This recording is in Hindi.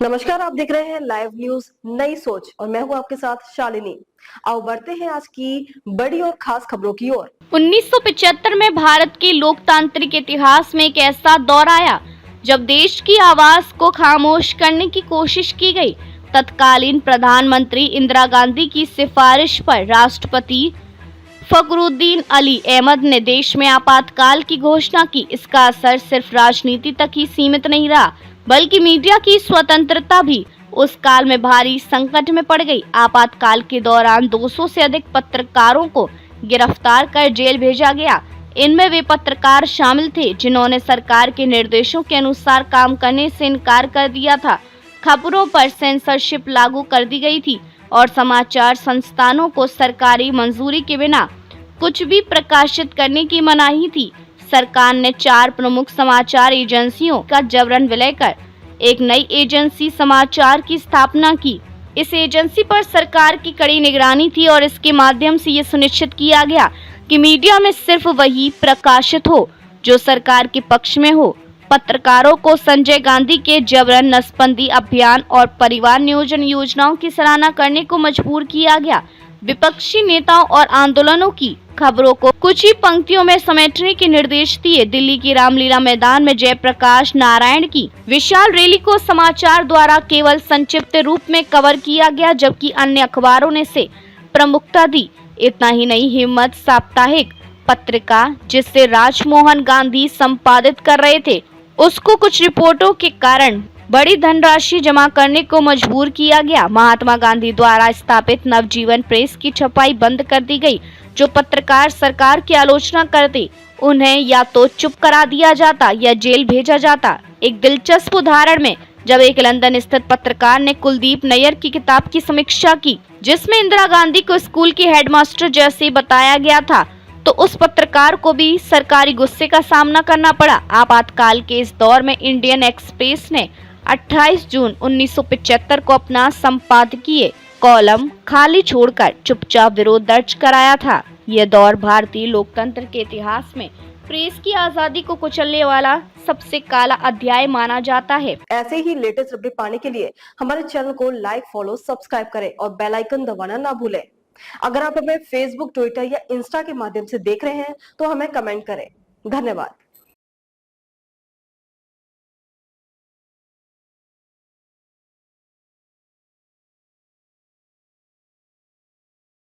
नमस्कार, आप देख रहे हैं लाइव न्यूज नई सोच और मैं हूं आपके साथ शालिनी। आओ बढ़ते हैं आज की बड़ी और खास खबरों की ओर। 1975 में भारत के लोकतांत्रिक इतिहास में एक ऐसा दौर आया जब देश की आवाज को खामोश करने की कोशिश की गई। तत्कालीन प्रधानमंत्री इंदिरा गांधी की सिफारिश पर राष्ट्रपति फखरुद्दीन अली अहमद ने देश में आपातकाल की घोषणा की। इसका असर सिर्फ राजनीति तक ही सीमित नहीं रहा, बल्कि मीडिया की स्वतंत्रता भी उस काल में भारी संकट में पड़ गई। आपातकाल के दौरान 200 से अधिक पत्रकारों को गिरफ्तार कर जेल भेजा गया। इनमें वे पत्रकार शामिल थे जिन्होंने सरकार के निर्देशों के अनुसार काम करने से इनकार कर दिया था। खबरों पर सेंसरशिप लागू कर दी गई थी और समाचार संस्थानों को सरकारी मंजूरी के बिना कुछ भी प्रकाशित करने की मनाही थी। सरकार ने 4 प्रमुख समाचार एजेंसियों का जबरन विलय कर एक नई एजेंसी समाचार की स्थापना की। इस एजेंसी पर सरकार की कड़ी निगरानी थी और इसके माध्यम से ये सुनिश्चित किया गया कि मीडिया में सिर्फ वही प्रकाशित हो जो सरकार के पक्ष में हो। पत्रकारों को संजय गांधी के जबरन नसबंदी अभियान और परिवार नियोजन योजनाओं की सराहना करने को मजबूर किया गया। विपक्षी नेताओं और आंदोलनों की खबरों को कुछ ही पंक्तियों में समेटने के निर्देश दिए। दिल्ली की रामलीला मैदान में जयप्रकाश नारायण की विशाल रैली को समाचार द्वारा केवल संक्षिप्त रूप में कवर किया गया, जबकि अन्य अखबारों ने इसे प्रमुखता दी। इतना ही नहीं, हिम्मत साप्ताहिक पत्रिका जिसे राजमोहन गांधी संपादित कर रहे थे, उसको कुछ रिपोर्टों के कारण बड़ी धनराशि जमा करने को मजबूर किया गया। महात्मा गांधी द्वारा स्थापित नवजीवन प्रेस की छपाई बंद कर दी गई। जो पत्रकार सरकार की आलोचना करते उन्हें या तो चुप करा दिया जाता या जेल भेजा जाता। एक दिलचस्प उदाहरण में जब एक लंदन स्थित पत्रकार ने कुलदीप नैयर की किताब की समीक्षा की जिसमें इंदिरा गांधी को स्कूल की हेडमास्टर जैसे बताया गया था, तो उस पत्रकार को भी सरकारी गुस्से का सामना करना पड़ा। आपातकाल के इस दौर में इंडियन एक्सप्रेस ने 28 जून 1975 को अपना संपादकीय कॉलम खाली छोड़कर चुपचाप विरोध दर्ज कराया था। यह दौर भारतीय लोकतंत्र के इतिहास में प्रेस की आजादी को कुचलने वाला सबसे काला अध्याय माना जाता है। ऐसे ही लेटेस्ट अपडेट पाने के लिए हमारे चैनल को लाइक, फॉलो, सब्सक्राइब करें और बेल आइकन दबाना ना भूलें। अगर आप हमें फेसबुक, ट्विटर या इंस्टा के माध्यम से देख रहे हैं तो हमें कमेंट करें। धन्यवाद।